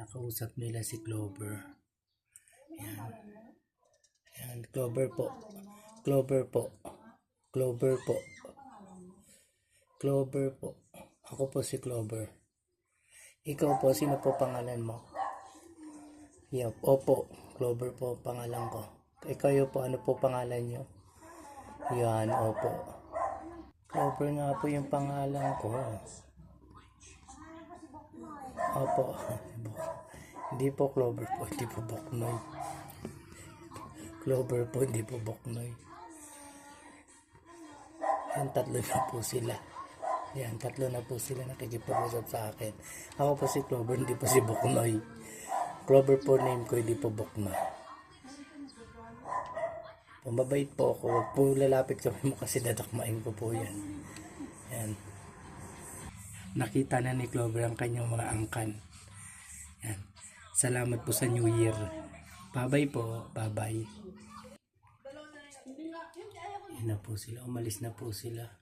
Nakausap nila si Clover. Yan. Yan. Clover po. Clover po. Clover po. Clover po. Ako po si Clover. Ikaw po, sino po pangalan mo? Yeah, opo. Clover po pangalan ko. Ikaw po, ano po pangalan nyo? Yan, opo. Clover nga po yung pangalan ko. Opo. Hindi po Clover po, hindi po Boknoy. Clover po, hindi po Boknoy. Yan, tatlo na po sila. Yan, tatlo na po sila nakikipag-usap sa akin. Ako po si Clover, hindi po si Boknoy. Clover po name ko, hindi po Boknoy. Mabait po ako. Huwag po lalapit kami mo kasi dadakmain ko po yan. Yan. Nakita na ni Clover ang kanyang mga angkan. Yan. Salamat po sa New Year. Bye-bye po. Bye-bye. Yan na po sila. Umalis na po sila.